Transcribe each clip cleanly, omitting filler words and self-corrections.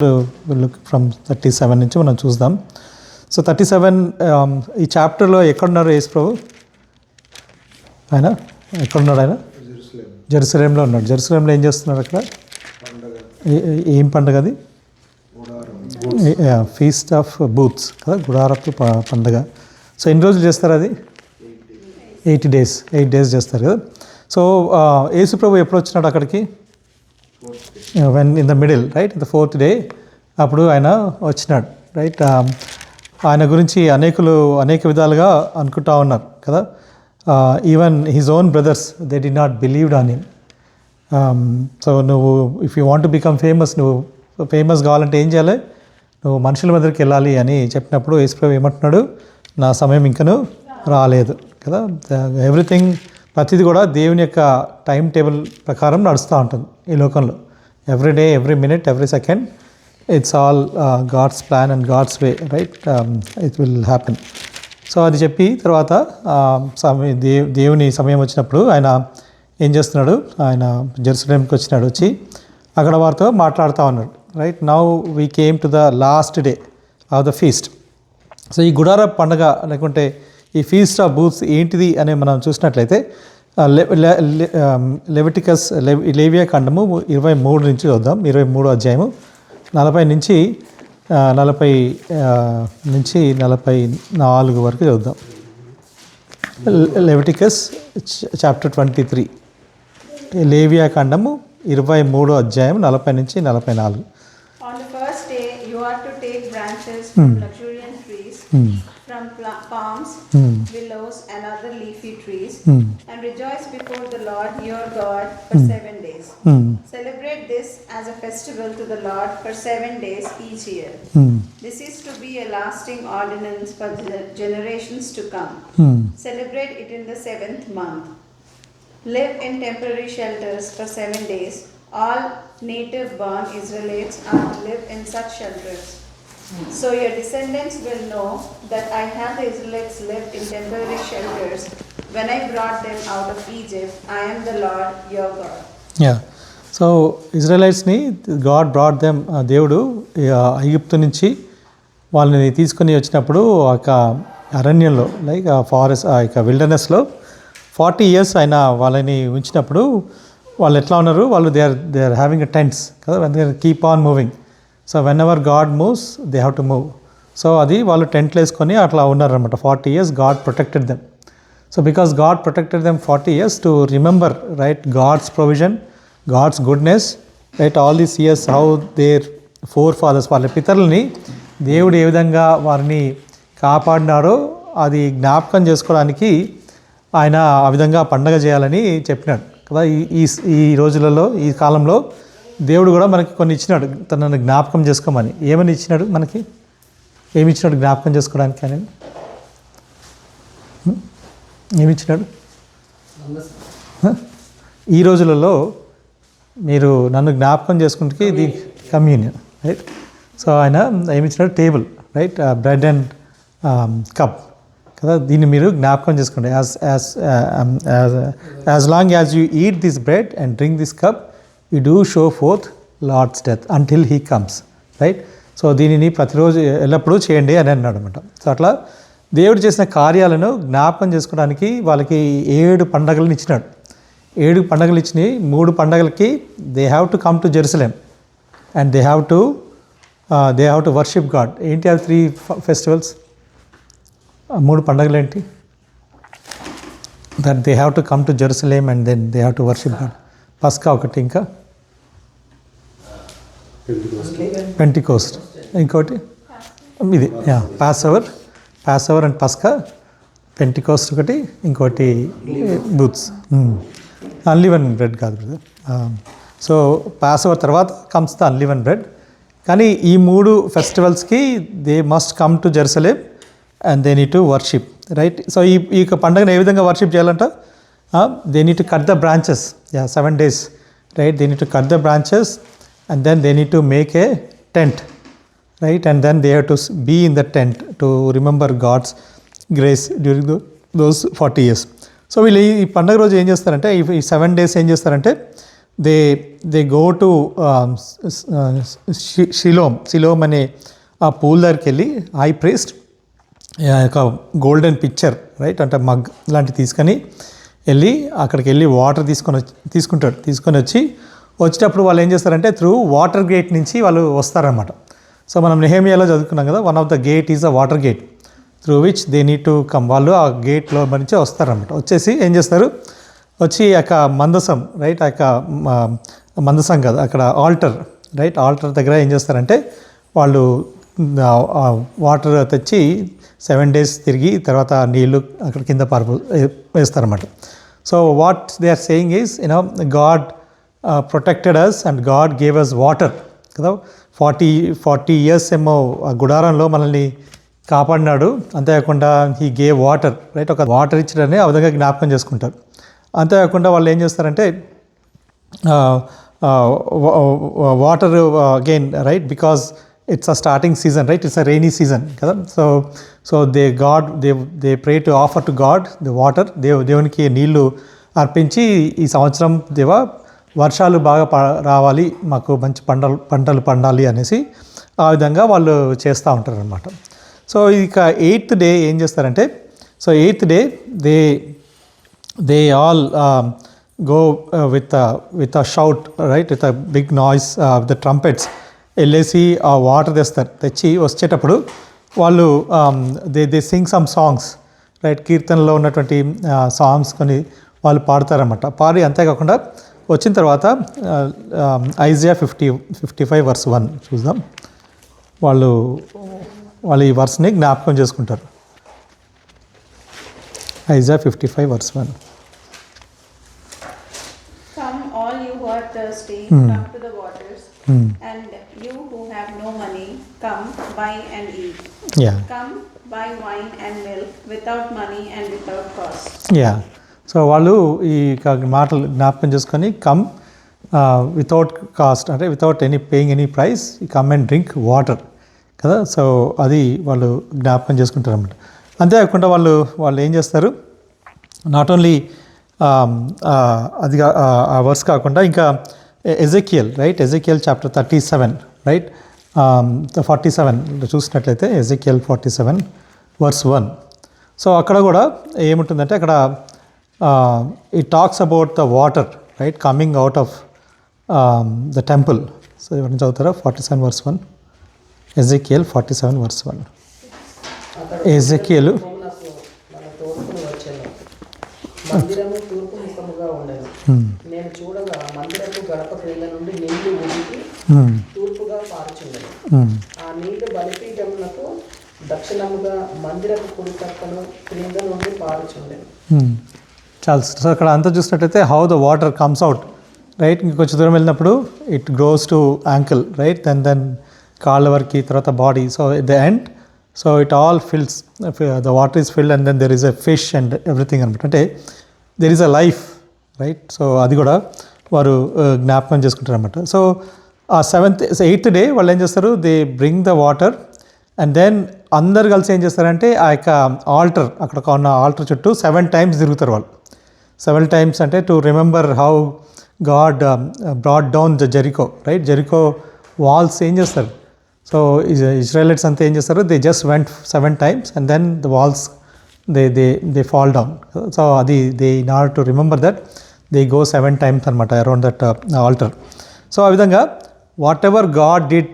Look from 37 నుంచి మనం చూద్దాం. సో 37 ఈ చాప్టర్లో ఎక్కడున్నారు యేసు ప్రభు? ఆయన ఎక్కడున్నాడు? ఆయన జెరూసలేంలో ఉన్నాడు. జెరూసలేంలో ఏం చేస్తున్నారు? అక్కడ ఏం పండుగ అది? ఫీస్ట్ ఆఫ్ బూత్స్ కదా, గుడారపు పండుగ. సో ఎన్ని రోజులు చేస్తారు అది? 8 days చేస్తారు కదా. సో యేసు ప్రభు ఎప్పుడు వచ్చినాడు అక్కడికి? When in the middle, right, the 4th day అప్పుడు ఆయన వచ్చినాడు, రైట్. ఆయన గురించి అనేక విధాలుగా అనుకుంటా ఉన్నారు కదా. Even his own brothers they did not believed on him. So నువ్వు if you want to become famous, నువ్వు ఫేమస్ కావాలంటే ఏం చేయాలి? నువ్వు మనుషుల దగ్గరికి వెళ్ళాలి అని చెప్పినప్పుడు యేసుప్రభు ఏమంటున్నాడు? నా సమయం ఇంకను రాలేదు కదా. ఎవ్రీథింగ్, ప్రతిదీ కూడా దేవుని యొక్క టైం టేబుల్ ప్రకారం నడుస్తూ ఉంటుంది ఈ లోకంలో. Every day, every minute, every second, it's all God's plan and God's way, right. It will happen. So అది చెప్పి తర్వాత దేవుని సమయం వచ్చినప్పుడు ఆయన ఏం చేస్తున్నాడు? ఆయన జెరూసలేంకి వచ్చినాడు. వచ్చి అక్కడ వారితో మాట్లాడుతూ ఉన్నాడు, right. Now we came to the last day of the feast. So ఈ గుడార పండుగ లేకుంటే ఈ ఫీస్ట్ ఆఫ్ బూత్స్ ఏంటిది అని మనం చూసినట్లయితే లేవియా కాండము 23 నుంచి చూద్దాం. 23వ అధ్యాయము 40 నుంచి 44 వరకు చదువుదాం. లెవిటికస్ చాప్టర్ 23, లేవియా కాండము 23వ అధ్యాయం 40 నుంచి 44. On the first day you are to take branches from luxuriant trees, from palms, willows and other leafy trees, and rejoice before the Lord your God for 7 days. Celebrate this as a festival to the Lord for 7 days each year. This is to be a lasting ordinance for the generations to come. Celebrate it in the 7th month. Live in temporary shelters for 7 days. All native born Israelites are to live in such shelters. So your descendants will know that I have the Israelites lived in temporary shelters when I brought them out of Egypt. I am the Lord your God. Yeah. So ఇజ్రాయలైట్స్ని God brought them, దేవుడు ఐగుప్తు నుంచి వాళ్ళని తీసుకొని వచ్చినప్పుడు ఒక అరణ్యంలో, like forest, ఇక విల్డర్నెస్లో 40 years ఆయన వాళ్ళని ఉంచినప్పుడు వాళ్ళు ఎట్లా ఉన్నారు? వాళ్ళు they are having a tents కదా, they keep on moving. So whenever God moves they have to move. So అది వాళ్ళు టెంట్లు వేసుకొని అట్లా ఉన్నారనమాట. 40 years God protected them. So because God protected them 40 years to remember, right, God's provision, God's goodness, right, all these years how their forefathers, వాళ్ళ పితరుల్ని దేవుడు ఏ విధంగా వారిని కాపాడినారో అది జ్ఞాపకం చేసుకోవడానికి ఆయన ఆ విధంగా పండగ చేయాలని చెప్పినాడు కదా. ఈ రోజులలో, ఈ కాలంలో దేవుడు కూడా మనకి కొన్ని ఇచ్చినాడు తనను జ్ఞాపకం చేసుకోమని. ఏమని ఇచ్చినాడు మనకి? ఏమి ఇచ్చినాడు జ్ఞాపకం చేసుకోవడానికి? అని ఏమి ఇచ్చినాడు? ఈ రోజులలో మీరు నన్ను జ్ఞాపకం చేసుకుంటే ఇది కమ్యూనియన్, రైట్. సో ఆయన ఏమి ఇచ్చినాడు? Table, right, bread and cup కదా. దీన్ని మీరు జ్ఞాపకం చేసుకోండి. As long as you eat this bread and drink this cup you do show forth Lord's death until he comes, right. So దీనిని ప్రతిరోజు ఎల్లప్పుడూ చేయండి అని అన్నాడు అనమాట. సో అట్లా దేవుడు చేసిన కార్యాలను జ్ఞాపకం చేసుకోవడానికి వాళ్ళకి 7 పండగలను ఇచ్చినాడు. 7 పండగలు ఇచ్చినాయి. 3 పండగలకి they have to come to Jerusalem and they have to worship God. ఏంటి అది? 3 festivals, 3 పండగలు ఏంటి? That they have to come to Jerusalem and then they have to worship God. పస్కా ఒకటి, ఇంకా పెంటికోస్ట్ ఇంకోటి, ఇది పాస్ ఓవర్ అండ్ పస్కా, పెంటికోస్ట్ ఒకటి, ఇంకోటి బూత్స్. అన్లీవెన్ బ్రెడ్ కాదు బ్రదర్. సో పాస్ ఓవర్ తర్వాత కమ్స్ ద అన్లీవెన్ బ్రెడ్. కానీ ఈ 3 festivals-కి they must come to Jerusalem and they need to worship, right. So ఈ పండుగను ఏ విధంగా వర్షిప్ చేయాలంట? They need to cut the branches, 7 days, right. They need to cut the branches and then they need to make a tent, right. And then they have to be in the tent to remember God's grace during those 40 years. So వీళ్ళు ఈ పండుగ రోజు ఏం చేస్తారంటే, ఈ 7 days ఏం చేస్తారంటే they go to Siloam అనే ఆ పూల్ దగ్గరికి వెళ్ళి హై ప్రీస్ట్ ఒక గోల్డెన్ పిక్చర్ రైట్ అంటే మగ్ లాంటివి తీసుకొని వెళ్ళి అక్కడికి వెళ్ళి వాటర్ తీసుకొని వచ్చి వచ్చేటప్పుడు వాళ్ళు ఏం చేస్తారంటే త్రూ వాటర్ గేట్ నుంచి వాళ్ళు వస్తారనమాట. సో మనం నెహెమియాలో చదువుకున్నాం కదా, one of the gate is a water gate through which they need to come. వాళ్ళు ఆ గేట్లో నుంచి వస్తారనమాట. వచ్చేసి ఏం చేస్తారు, వచ్చి ఆ మందసం రైట్ మందసం కదా అక్కడ ఆల్టర్ రైట్, ఆల్టర్ దగ్గర ఏం చేస్తారంటే వాళ్ళు వాటర్ తెచ్చి 7 days తిరిగి తర్వాత నీళ్ళు అక్కడ కింద వేస్తారన్నమాట. So what they are saying is God protected us and God gave us water కదా. 40 years ఏమో ఆ గుడారంలో మనల్ని కాపాడినాడు. అంతేకాకుండా హీ గేవ్ వాటర్ రైట్, ఒక వాటర్ ఇచ్చడని ఆ విధంగా జ్ఞాపకం చేసుకుంటారు. అంతేకాకుండా వాళ్ళు ఏం చేస్తారంటే water again right because it's a starting season right, it's a rainy season కదా. So they pray to offer to God the water. దేవునికి నీళ్లు అర్పించి ఈ సంవత్సరం వర్షాలు బాగా రావాలి, మాకు మంచి పంటలు పండాలి అనేసి ఆ విధంగా వాళ్ళు చేస్తూ ఉంటారు అనమాట. సో ఇక 8th day ఏం చేస్తారంటే, so 8th day they all go with a shout right, with a big noise, the trumpets వెళ్ళేసి ఆ వాటర్ తెచ్చి వచ్చేటప్పుడు వాళ్ళు they sing some songs right, కీర్తనలో ఉన్నటువంటి సాంగ్స్ కొన్ని వాళ్ళు పాడతారన్నమాట. పాడి అంతేకాకుండా వచ్చిన తర్వాత ఐజియా 55 verse 1 చూద్దాం. వాళ్ళు ఈ వర్స్ని జ్ఞాపకం చేసుకుంటారు. Isaiah 55 verse 1. Come all you who are thirsty, come to the waters, and you who have no money, come buy and eat. Yeah. Come buy wine and milk without money and without cost. Yeah. So వాళ్ళు ఈ మాటలు జ్ఞాపకం చేసుకొని come without cost అంటే without paying any price, come and drink water కదా. So అది వాళ్ళు జ్ఞాపకం చేసుకుంటారు అన్నమాట. అంతేకాకుండా వాళ్ళు ఏం చేస్తారు, నాట్ ఓన్లీ అది ఆ వర్స్ కాకుండా ఇంకా Ezekiel right, Ezekiel chapter 37 right, 47 చూసినట్లయితే ఎజెకియల్ 47 verse 1. సో అక్కడ కూడా ఏముంటుందంటే అక్కడ it talks about the water right coming out of the temple. So ఎవరిని చదువుతారా 47 verse 1, ఎజెకియల్ 47 verse 1. ఎజెకియల్ మందిరము తూర్పు ముఖముగా ఉండేది. నేను చూడగా మందిరపు గడప క్రింద నుండి నీళ్లు ఊరికి తూర్పుగా పారుచుండెను. ఆ నీళ్లు బలిపీఠమునకు దక్షిణముగా మందిరపు కుడి పక్కన క్రింద నుండి పారుచుండెను. చాలా. సో అక్కడ అంతా చూసినట్లయితే how the water comes out right, ఇంకొంచెం దూరం వెళ్ళినప్పుడు it grows to ankle right, then కాళ్ళ వరకు, తర్వాత body. So at the end so it all fills, the water is filled and then there is a fish and everything అనమాట. అంటే there is a life right. So అది కూడా వారు జ్ఞాపకం చేసుకుంటారు అనమాట. సో ఆ 8th day వాళ్ళు ఏం చేస్తారు, they bring the water and then అందరు కలిసి ఏం చేస్తారంటే ఆ యొక్క ఆల్టర్, అక్కడ ఉన్న ఆల్టర్ చుట్టూ 7 times తిరుగుతారు వాళ్ళు. 7 times అంటే to remember how God brought down the Jericho right. Jericho walls ఏం చేస్తారు, సో ఇజ్రాయలైట్స్ అంతా ఏం చేస్తారు, they just went 7 times and then the walls they fall down. So అది they in order to remember that they go 7 times అనమాట around that altar. So ఆ విధంగా whatever God did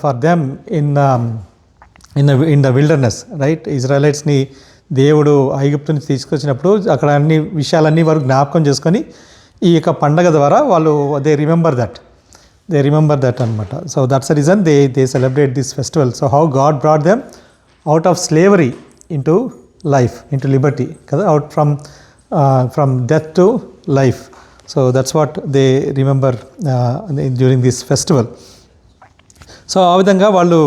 for them in the wilderness right, ఇజ్రాయలైట్స్ని దేవుడు ఐగుప్తు నుంచి తీసుకొచ్చినప్పుడు అక్కడ అన్ని విషయాలన్నీ వారు జ్ఞాపకం చేసుకొని ఈ యొక్క పండగ ద్వారా వాళ్ళు దే రిమెంబర్ దట్ అనమాట. So that's the reason they celebrate this festival. So how God brought them out of slavery into life, into liberty కదా, out from death to life. So that's what they remember during this festival. So ఆ విధంగా వాళ్ళు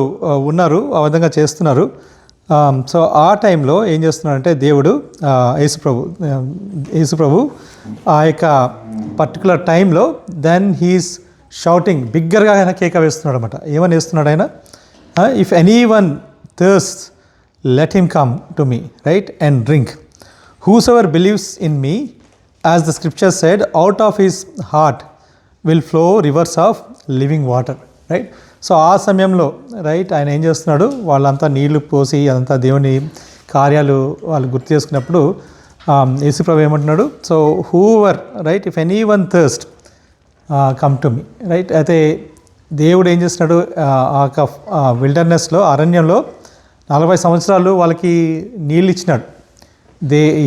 ఉన్నారు, ఆ విధంగా చేస్తున్నారు. So ఆ టైంలో ఏం చేస్తున్నారంటే దేవుడు యేసుప్రభు ఆ యొక్క పర్టికులర్ టైంలో దెన్ హీస్ షౌటింగ్, బిగ్గరగా ఆయన కేక వేస్తున్నాడు అనమాట. ఏమని వేస్తున్నాడు ఆయన, if anyone thirst let him come to me right and drink, whosoever believes in me as the scripture said out of his heart will flow rivers of living water, right. So ఆ సమయంలో right ఆయన ఏం చేస్తున్నాడు, వాళ్ళంతా నీళ్లు పోసి అదంతా దేవుని కార్యాలు వాళ్ళు గుర్తు చేసుకున్నప్పుడు యేసుప్రభు ఏమంటున్నాడు, so whoever right if anyone thirst come to me, right. అయితే దేవుడు ఏం చేస్తున్నాడు, ఆ విల్డర్నెస్లో అరణ్యంలో 40 సంవత్సరాలు వాళ్ళకి నీళ్ళు ఇచ్చినాడు.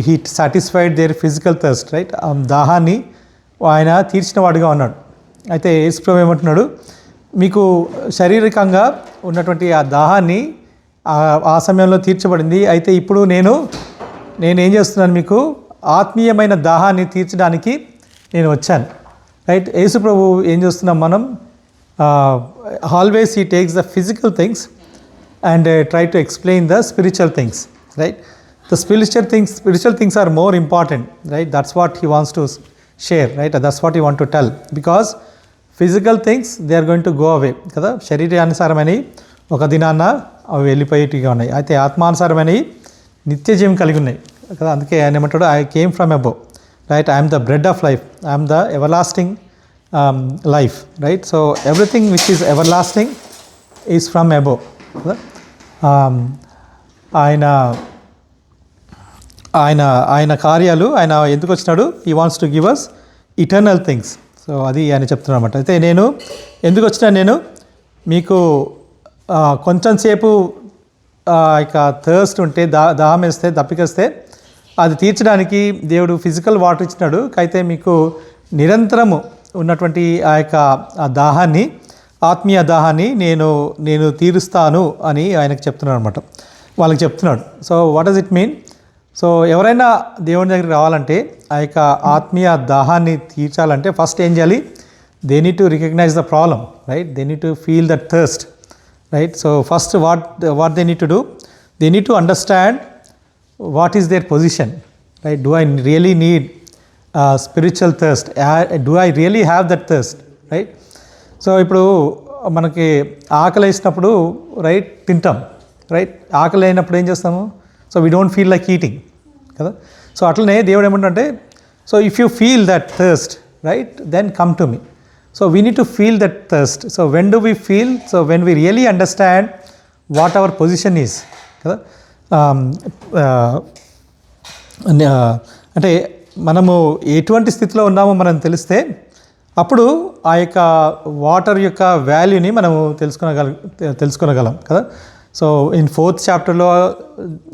He satisfied their physical thirst, right. ఆ దాహాన్ని ఆయన తీర్చిన వాడిగా ఉన్నాడు. అయితే యేసుప్రభు ఏమంటున్నాడు, మీకు శారీరకంగా ఉన్నటువంటి ఆ దాహాన్ని ఆ సమయంలో తీర్చబడింది. అయితే ఇప్పుడు నేనేం చేస్తున్నాను, మీకు ఆత్మీయమైన దాహాన్ని తీర్చడానికి నేను వచ్చాను, రైట్. యేసుప్రభు ఏం చేస్తున్నాం మనం, always he takes the physical things and try to explain the spiritual things, right. The spiritual things are more important, right? That's what he wants to share, right? That's what he want to tell, because physical things they are going to go away కదా. శరీరానుసారమైనవి ఒక దినాన్న అవి వెళ్ళిపోయేటిగా ఉన్నాయి. అయితే ఆత్మానుసారమైనవి నిత్య జీవం కలిగి ఉన్నాయి కదా. అందుకే ఆయన ఏమంటాడు, I came from above, right. I'm the bread of life, I'm the everlasting life, right. So everything which is everlasting is from above కదా. ఆయన కార్యాలు ఆయన ఎందుకు వచ్చినాడు, he wants to give us eternal things. So అది ఆయన చెప్తున్నాను అనమాట. అయితే నేను ఎందుకు వచ్చినాను, నేను మీకు కొంచెం సేపు ఇక థర్స్ట్ ఉంటే దాహం వేస్తే దప్పికేస్తే అది తీర్చడానికి దేవుడు ఫిజికల్ వాటర్ ఇచ్చినాడు. అయితే మీకు నిరంతరము ఉన్నటువంటి ఆ దాహాన్ని, ఆత్మీయ దాహాన్ని నేను తీరుస్తాను అని ఆయనకు చెప్తున్నాడు అనమాట, వాళ్ళకి చెప్తున్నాడు. So what does it mean, so ఎవరైనా దేవుని దగ్గరికి రావాలంటే ఆ యొక్క ఆత్మీయ దాహాన్ని తీర్చాలంటే ఫస్ట్ ఏం చేయాలి, they need to recognise the problem, right. They need to feel that thirst, right. So first what they need to do, they need to understand what is their position, right. Do I really need spiritual thirst, do I really have that thirst, right. So ఇప్పుడు మనకి ఆకలి వేసినప్పుడు right తింటాం, right. ఆకలి అయినప్పుడు ఏం చేస్తాము, so we don't feel like eating కదా. సో అట్లనే దేవుడు ఏమంటుంటే, so if you feel that thirst, right, then come to me. So we need to feel that thirst. So when do we feel, so when we really understand what our position is కదా. అంటే మనము ఎటువంటి స్థితిలో ఉన్నామో మనం తెలిస్తే అప్పుడు ఆ యొక్క వాటర్ యొక్క వాల్యూని మనము తెలుసుకోగలం కదా. సో ఇన్ 4th చాప్టర్లో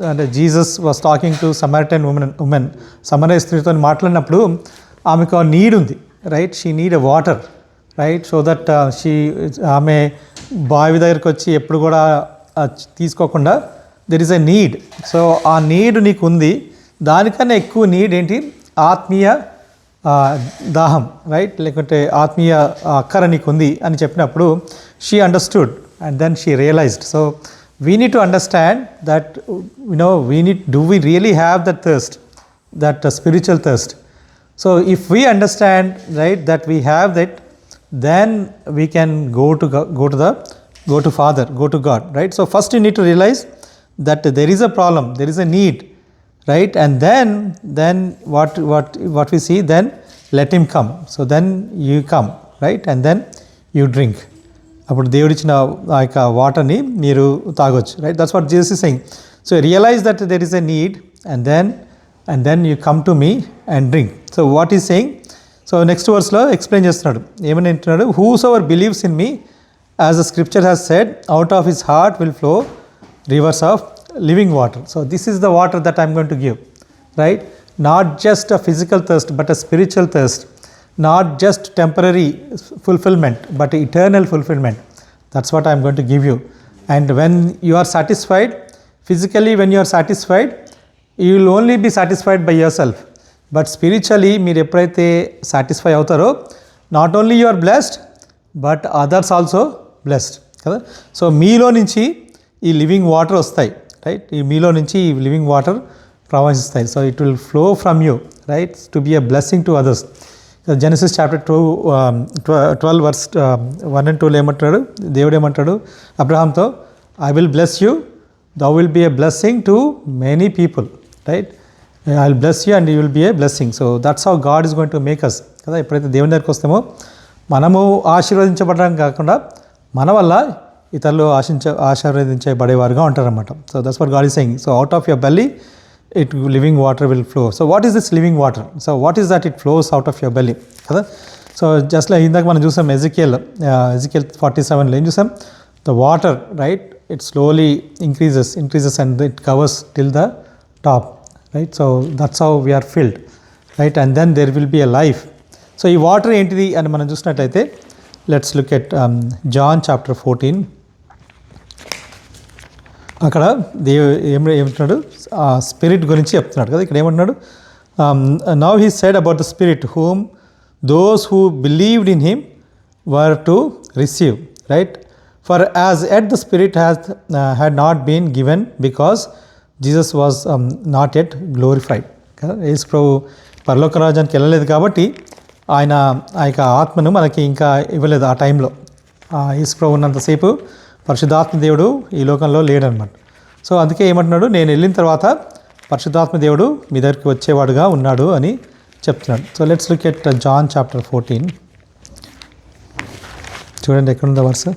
అంటే Jesus was talking to Samaritan women సమరయ స్త్రీతో మాట్లాడినప్పుడు ఆమెకు ఆ నీడ్ ఉంది, right. She need a water, right. So that ఆమె బావి దగ్గరికి వచ్చి ఎప్పుడు కూడా తీసుకోకుండా there is a need. So ఆ నీడ్ నీకు ఉంది, దానికన్నా ఎక్కువ నీడ్ ఏంటి, ఆత్మీయ దాహం, రైట్. లేకుంటే ఆత్మీయ అక్కర నీకు ఉంది అని చెప్పినప్పుడు she understood and then she realised. So we need to understand that, do we really have that thirst, that spiritual thirst. So if we understand, right, that we have that, then we can go to Father, go to God, right. So first you need to realize that there is a problem, there is a need, right. And then what we see, then let him come. So then you come, right, and then you drink. అప్పుడు దేవుడిచ్చిన ఆ యొక్క వాటర్ని మీరు తాగొచ్చు, right. That's what Jesus is saying. So realize that there is a need and then you come to me and drink. So what is saying, so next వర్స్లో explain చేస్తున్నాడు, ఏమని అంటున్నాడు, whoever believes in me as the scripture has said, out of his heart will flow rivers of living water. So this is the water that I'm going to give, right. Not just a physical thirst but a spiritual thirst. Not just temporary fulfillment, but eternal fulfillment. That's what I am going to give you. And when you are satisfied, physically when you are satisfied, you will only be satisfied by yourself. But spiritually, మీరు ఎప్పుడైతే satisfy అవుతారో, not only you are blessed, but others also blessed. కదా. So మీలో నుంచి ఈ living water వస్తాయి, right. ఈ మీలో నుంచి ఈ లివింగ్ వాటర్ ప్రవహిస్తాయి. So it will flow from you, right, to be a blessing to others. Genesis chapter 12 verse 1 and 2 ఏమంటాడు, దేవుడు ఏమంటాడు అబ్రహాంతో, I will bless you, thou will be a blessing to many people, right. I will bless you and you will be a blessing. So that's how God is going to make us కదా. ఎప్పుడైతే దేవుని దగ్గరికి వస్తామో మనము ఆశీర్వదించబడడం కాకుండా మన వల్ల ఇతరులు ఆశీర్వదించబడేవారుగా ఉంటారన్నమాట. So that's what God is saying. So out of your belly it living water will flow. So what is this living water? So what is that? It flows out of your belly కదా. So just like ఇందాక మనం చూసాం Ezekiel 47లో ఏం చూసాం? The water right it slowly increases and it covers till the top right. So that's how we are filled right. And then there will be a life. So ఈ water ఏంటిది అని మనం చూసినట్లయితే let's look at John chapter 14. అక్కడ ఏమంటున్నాడు? Spirit గురించి చెప్తున్నాడు కదా. ఇక్కడ ఏమంటున్నాడు? Now he said about the spirit whom those who believed in him were to receive right. For as yet the spirit had not been given because Jesus was not yet glorified కదా. యేసు ప్రభు పరలోక రాజ్యానికి వెళ్ళలేదు కాబట్టి ఆయన ఆ యొక్క ఆత్మను మనకి ఇంకా ఇవ్వలేదు ఆ టైంలో. యేసు ప్రభు ఉన్నంతసేపు పరిశుద్ధాత్మ దేవుడు ఈ లోకంలో లేడనమాట. సో అందుకే ఏమంటున్నాడు? నేను వెళ్ళిన తర్వాత పరిశుద్ధాత్మ దేవుడు మీ దగ్గరికి వచ్చేవాడుగా ఉన్నాడు అని చెప్తున్నాడు. So let's look at John chapter 14. చూడండి ఎక్కడుందో వర్స్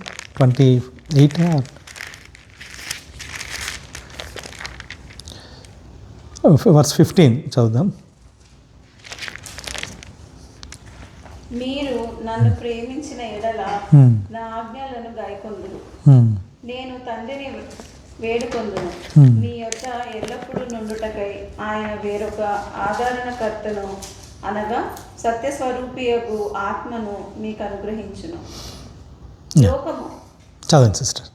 28 వర్స్ 15 చదువుదాం. మీరు నన్ను ప్రేమించిన ఎడల నా ఆజ్ఞలను గైకొందురు. నేను తండ్రిని వేడుకొందును, మీ యొద్ద ఎల్లప్పుడూ నుండుటకై ఆయన వేరొక ఆదరణకర్తను అనగా సత్యస్వరూపియగు ఆత్మను మీకు అనుగ్రహించును. లోకము చదవండి సిస్టర్.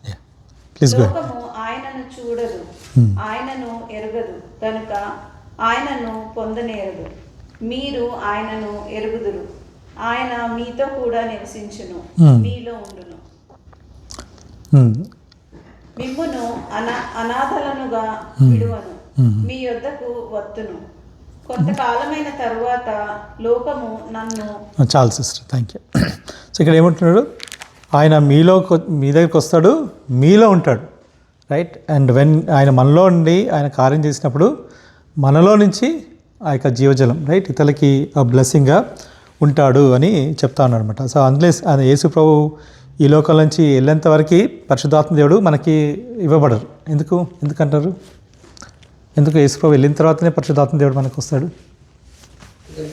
లోకము ఆయనను చూడదు, ఆయనను ఎరుగదు కనుక ఆయనను పొందనేరదు. మీరు ఆయనను ఎరుగుదురు, ఆయన మీతో కూడా నివసించును, మీలో ఉండును. మిమ్మును అనాథలనుగా విడువను, మీ యొద్దకు వత్తును. కొంతకాలమైన తరువాత లోకము నన్ను. చాలు సిస్టర్, థ్యాంక్ యూ. సో ఇక్కడ ఏమంటున్నాడు? ఆయన మీ దగ్గరికి వస్తాడు, మీలో ఉంటాడు రైట్. అండ్ వెన్ ఆయన మనలో ఉండి ఆయన కార్యం చేసినప్పుడు మనలో నుంచి ఆ యొక్క జీవజలం రైట్ ఇతరులకి బ్లెస్సింగ్గా ఉంటాడు అని చెప్తా ఉన్నాడు అనమాట. సో అందులో యేసు ప్రభు ఈ లోకం నుంచి వెళ్ళేంత వరకు పరిశుద్ధాత్మ దేవుడు మనకి ఇవ్వబడరు. ఎందుకంటారు? ఎందుకు యేసు ప్రభు వెళ్ళిన తర్వాతనే పరిశుద్ధాత్మ దేవుడు మనకు వస్తాడు?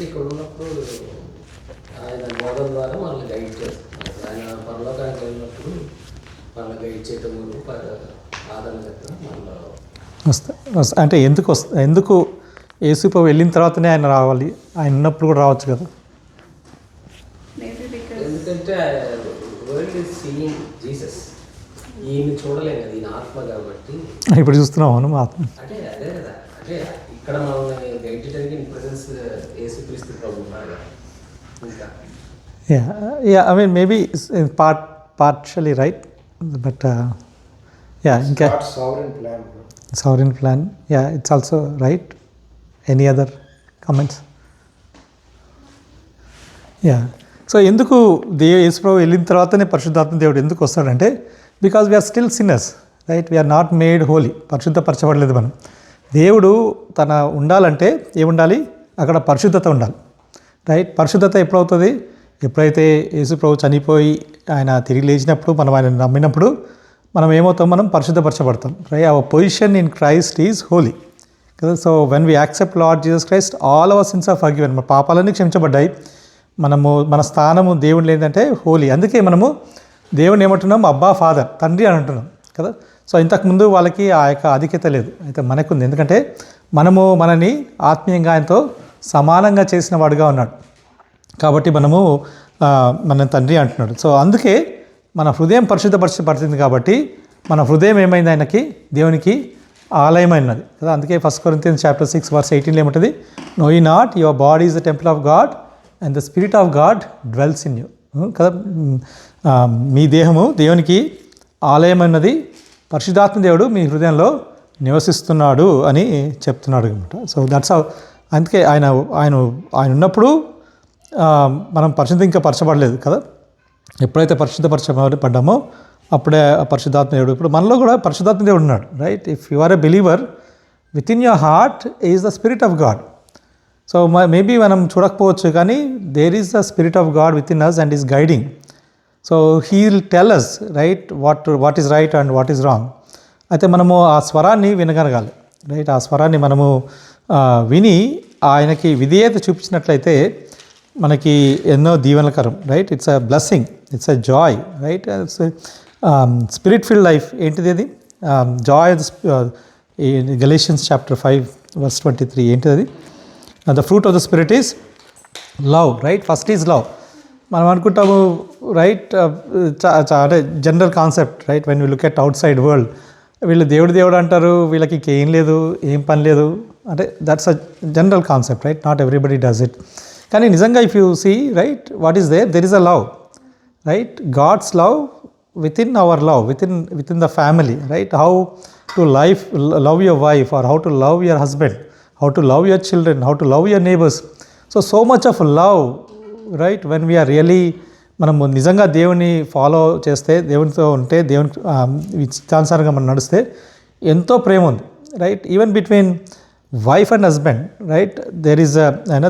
ఇక్కడ ఉన్నప్పుడు ఆయన బోధన ద్వారా మనల్ని గైడ్ చేస్తున్నారు. ఆయన పరలోకానికి వెళ్ళినప్పుడు మనల్ని గైడ్ చేయటం ఆదరణ మనలో అంటే ఎందుకు యేసు ప్రభు వెళ్ళిన తర్వాతనే ఆయన రావాలి? ఆయన ఉన్నప్పుడు కూడా రావచ్చు కదా. ఎందుకంటే వరల్డ్ ఈజ్ సీయింగ్ జీసస్. ఈయన చూడలేం కదా, ఈయన ఆత్మ కాబట్టి. ఇప్పుడు చూస్తున్నాం మనం ఆత్మ. అంటే అదే కదా, అంటే ఇక్కడ మనల్ని గైడ్ చేయడానికి ఇన్ ప్రెజెన్స్ యేసుక్రీస్తు ప్రభు ఉన్నారు ఇంకా. I mean maybe partially right but ఇంకా sovereign plan it's also right. Any other comments? So ఎందుకు యేసు ప్రభు వెళ్ళిన తర్వాతనే పరిశుద్ధాత్మ దేవుడు ఎందుకు వస్తాడంటే because we're still sinners right. We're not made holy. పరిశుద్ధపరచబడలేదు మనం. దేవుడు తన ఉండాలంటే ఏముండాలి? అక్కడ పరిశుద్ధత ఉండాలి రైట్. పరిశుద్ధత ఎప్పుడవుతుంది? ఎప్పుడైతే యేసు ప్రభు చనిపోయి ఆయన తిరిగి లేచినప్పుడు మనం ఆయన నమ్మినప్పుడు మనం ఏమవుతాం? మనం పరిశుద్ధపరచబడతాం right. Our position in Christ is holy కదా. So when we accept Lord Jesus Christ all our sins are forgiven. మన పాపాలన్నీ క్షమించబడ్డాయి. మన స్థానము దేవుడు ఏంటంటే హోలీ. అందుకే మనము దేవుడిని ఏమంటున్నాం? అబ్బా ఫాదర్, తండ్రి అని అంటున్నాం కదా. సో ఇంతకుముందు వాళ్ళకి ఆ యొక్క ఆధిక్యత లేదు, అయితే మనకుంది. ఎందుకంటే మనని ఆత్మీయంగా ఆయనతో సమానంగా చేసిన వాడుగా ఉన్నాడు కాబట్టి మన తండ్రి అంటున్నాడు. సో అందుకే మన హృదయం పరిశుద్ధపరచబడుతుంది కాబట్టి మన హృదయం ఏమైంది? ఆయనకి దేవునికి ఆలయమైనది కదా. అందుకే 1 Corinthians chapter 6 verse 18 ఏముంటుంది? Know you not your body is the temple of God and the spirit of God dwells in you కదా. మీ దేహము దేవునికి ఆలయమైనది, పరిశుద్ధాత్మ దేవుడు మీ హృదయంలో నివసిస్తున్నాడు అని చెప్తున్నాడు అనమాట. సో దట్స్ అందుకే ఆయన ఉన్నప్పుడు మనం ఇంకా పరచబడలేదు కదా. ఎప్పుడైతే పరిశుద్ధపరచబడ్డామో అప్పుడే పరిశుద్ధాత్మ దేవుడు. ఇప్పుడు మనలో కూడా పరిశుద్ధాత్మ దేవుడు ఉన్నాడు right. If you are a believer within your heart is the spirit of God so maybe మనం చూడకపోవచ్చు, కానీ there is the spirit of God within us and is guiding. So he will tell us right what is right and what is wrong. అయితే మనము ఆ స్వరాన్ని వినగలగాలి, right. ఆ స్వరాన్ని మనము విని ఆయనకి విధేయత చూపించినట్లయితే మనకి ఎన్నో దీవెనకరం, right. It's a blessing, it's a joy, right. Spirit filled life ఏంటిది అది? జాయ్ గలేషియన్స్ చాప్టర్ 5:23 ఏంటిది అది? The fruit of the spirit is love, right. First is love. మనం అనుకుంటాము, రైట్, అంటే general concept, right. When you look at outside world, వీళ్ళు దేవుడు అంటారు, వీళ్ళకి ఇంకేం లేదు, ఏం పని లేదు, అంటే that's a general concept, right. Not everybody does it. కానీ నిజంగా if you see, right, what is there is a love, right. God's love within our love, within the family, right. How to love your wife, or how to love your husband, how to love your children, how to love your neighbors. So much of love, right. When we are really మనము నిజంగా దేవుని follow చేస్తే, దేవునితో ఉంటే, దేవుని ఇష్టానుసారంగా మనం నడిస్తే ఎంతో ప్రేమ ఉంది, right. Even between wife and husband, right, there is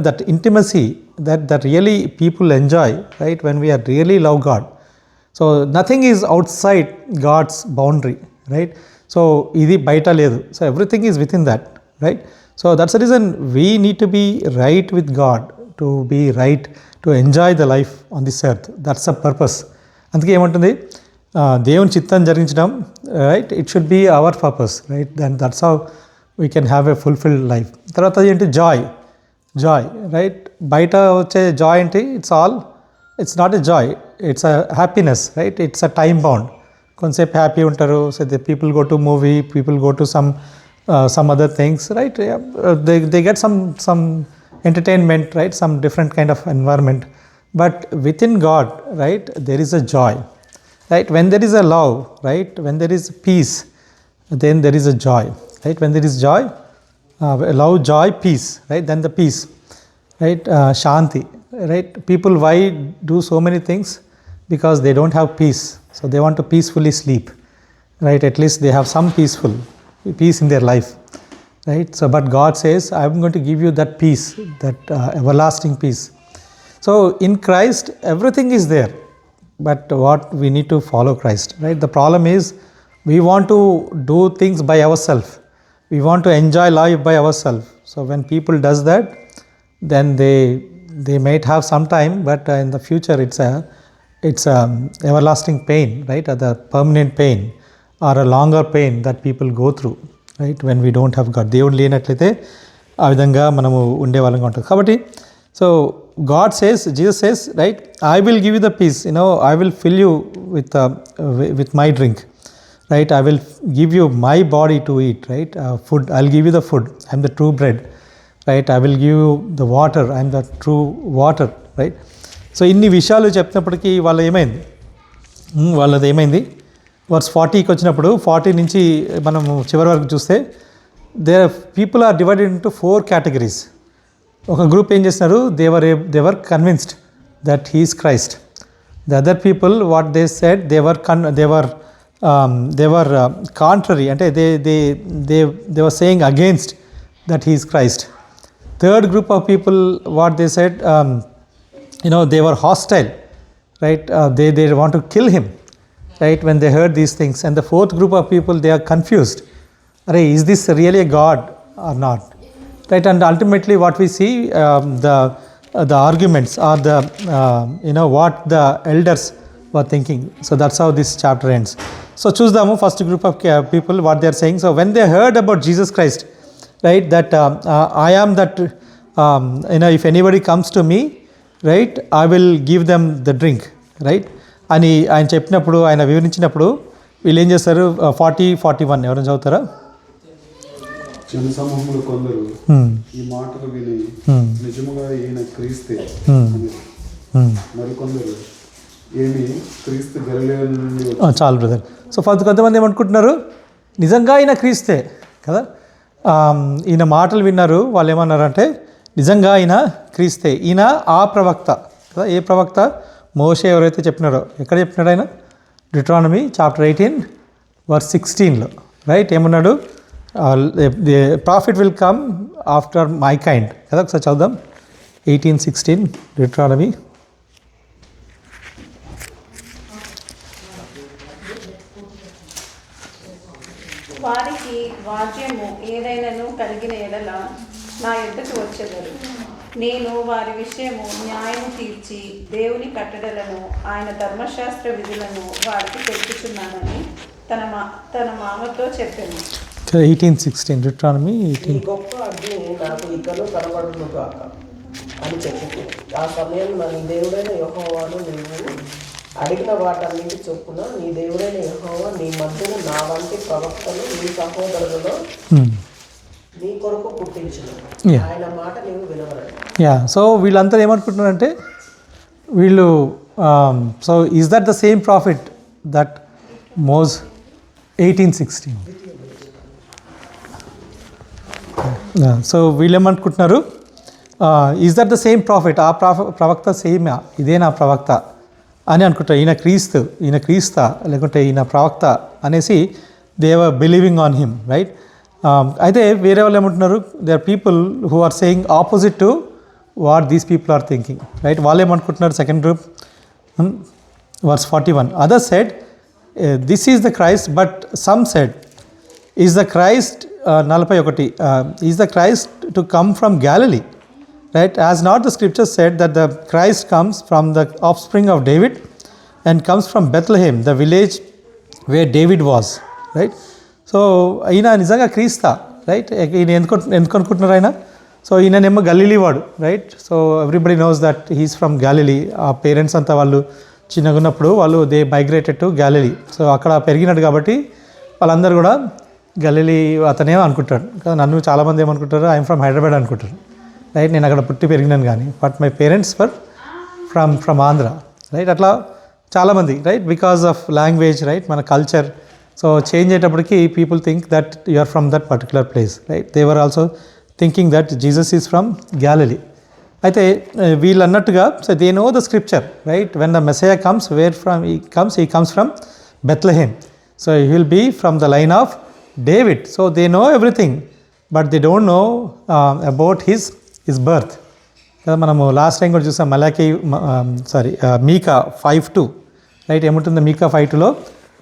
that intimacy that really people enjoy, right, when we are really love God. So nothing is outside God's boundary, right. So ఇది బయట లేదు, so everything is within that, right. So that's the reason we need to be right with God, to be right, to enjoy the life on this earth. That's the purpose. అందుకే ఏమంటుంది, దేవుని చిత్తం జరిగించడం, right. It should be our purpose, right. Then that's how we can have a fulfilled life. తర్వాత ఏంటి? Joy, right. బయట వచ్చే joy ఏంటి? It's not a joy, it's a happiness, right. It's a time bound. కొంతసేపు happy ఉంటారు, so the people go to movie, people go to some other things, right. They get some entertainment, right, some different kind of environment. But within God, right, there is a joy, right. When there is a love, right, when there is peace, then there is a joy, right. When there is joy, love, joy, peace, right, then the peace, right. Shanti, right. People why do so many things? Because they don't have peace, so they want to peacefully sleep, right. At least they have some peace in their life, right. So but God says, I am going to give you that peace, that everlasting peace. So in Christ everything is there, but what we need to follow Christ, right. The problem is we want to do things by ourselves, we want to enjoy life by ourselves. So when people does that, then they might have some time, but in the future it's a everlasting pain, right, or the permanent pain, or a longer pain that people go through, right, when we don't have God. దేవుడు లేనట్లయితే ఆ విధంగా మనము ఉండేవాళ్ళంగా ఉంటుంది. కాబట్టి so God says, Jesus says, right, I will give you the peace, I will fill you with my drink, right. I will give you my body to eat, right. Food, I will give you the food, I'm the true bread, right. I will give you the water, I'm the true water, right. So ఇన్ని విషయాలు చెప్తున్నప్పటికీ వాళ్ళది ఏమైంది? Verse 40కి వచ్చినప్పుడు 40 నుంచి మనము చివరి వరకు చూస్తే people are divided into 4 categories. ఒక గ్రూప్ ఏం చేస్తున్నారు? They were convinced that he is Christ. The other people what they said, they were contrary, అంటే they were saying against that he is Christ. Third group of people what they said, they were hostile, right. They want to kill him, right, when they heard these things. And the fourth group of people, they are confused. Is this really a God or not, right? And ultimately what we see, the arguments or what the elders were thinking. So that's how this chapter ends. So చూద్దాము first group of people what they are saying. So when they heard about Jesus Christ, right, that I am that, if anybody comes to me, right, I will give them the drink, right అని ఆయన చెప్పినప్పుడు, ఆయన వివరించినప్పుడు వీళ్ళు ఏం చేస్తారు? 40-41 ఎవరైనా చదువుతారా? జనసమూహములు కొందరు ఈ మాటలు విని నిజముగా ఈయన క్రీస్తే, మరికొందరు ఏమి క్రీస్తు గలిలయ నుండి. చాలు బ్రదర్. సో కొంతమంది ఏమనుకుంటున్నారు? నిజంగా ఈయన క్రీస్తే కదా, ఈయన మాటలు విన్నారు, వాళ్ళు ఏమన్నారంటే నిజంగా ఈయన క్రీస్తే, ఈయన ఆ ప్రవక్త కదా. ఏ ప్రవక్త? మోషే ఎవరైతే చెప్పినారో. ఎక్కడ చెప్పినాడు ఆయన? Deuteronomy chapter 18:16, right. ఏమన్నాడు? Prophet will come after my kind కదా. ఒకసారి చదువుదాం 18:16 Deuteronomy. వారికి వాద్యము ఏదైనాను కలిగిన ఎడల నా యొద్దకు వచ్చెదరు. నేను వారి విషయము న్యాయము తీర్చి దేవుని కట్టడలను ఆయన ధర్మశాస్త్ర విధులను వారికి తెలుపుచున్నానని తన మామతో చెప్పాను. 18:16 Deuteronomy ఈ 18. గొప్ప అగ్ని నాకు ఇకను కనబడును కాక అని చెప్పి ఆ సమయంలో నీ దేవుడైన యెహోవాను నీవు అడిగిన వాటన్నిటి చొప్పున నీ దేవుడైన యెహోవా నీ మధ్యన నా వంటి ప్రవక్తను నీ సహోదరులలో నీ కొరకు పుట్టించును. Yeah. ఆయన మాట నీవు వినవలను. యా, సో వీళ్ళంతా ఏమనుకుంటున్నారంటే వీళ్ళు so is that the same prophet that Moses 18:16. So వీళ్ళు ఏమనుకుంటున్నారు, is that the same prophet, ఆ ప్రవక్త సేమ్, ఇదే నా ప్రవక్త అని అనుకుంటారు. ఈయన క్రీస్త లేకుంటే ఈయన ప్రవక్త అనేసి they are believing on him, right. అయితే వేరే వాళ్ళు ఏమంటున్నారు, they are people who are saying opposite to what these people are thinking, right. వాళ్ళు ఏమనుకుంటున్నారు, second group, verse 41, others said this is the Christ, but some said is the Christ 41 is the Christ to come from Galilee, right. As not the scripture said that the Christ comes from the offspring of David and comes from Bethlehem, the village where David was, right. So ఈయన నిజంగా క్రీస్తా, right. ఈయన ఎందుకు అనుకుంటున్నారు ఆయన, so ఈయననేమో Galilee వాడు, right. So everybody knows that he's from Galilee. ఆ parents అంతా వాళ్ళు చిన్నగా ఉన్నప్పుడు వాళ్ళు they migrated to Galilee. So అక్కడ పెరిగినట్టు కాబట్టి వాళ్ళందరూ కూడా గలీలీ అతనే అనుకుంటాడు కదా. నన్ను చాలామంది ఏమనుకుంటారు, ఐఎమ్ ఫ్రమ్ హైదరాబాద్ అనుకుంటారు, రైట్. నేను అక్కడ పుట్టి పెరిగినాను కానీ but my parents were from Andhra, right. అట్లా చాలామంది, right, because of language, right, మన కల్చర్. సో చేంజ్ అయ్యేటప్పటికి people think that you are from that particular place, right. They were also thinking that Jesus is from Galilee. అయితే వీళ్ళు అన్నట్టుగా, so they know the scripture, right. When the Messiah comes, where from he comes from Bethlehem. So he will be from the line of David. So they know everything, but they don't know about his birth కదా. మనము last time కూడా చూసాం మీకా 5:2, right. ఏముంటుంది Micah 5:2లో,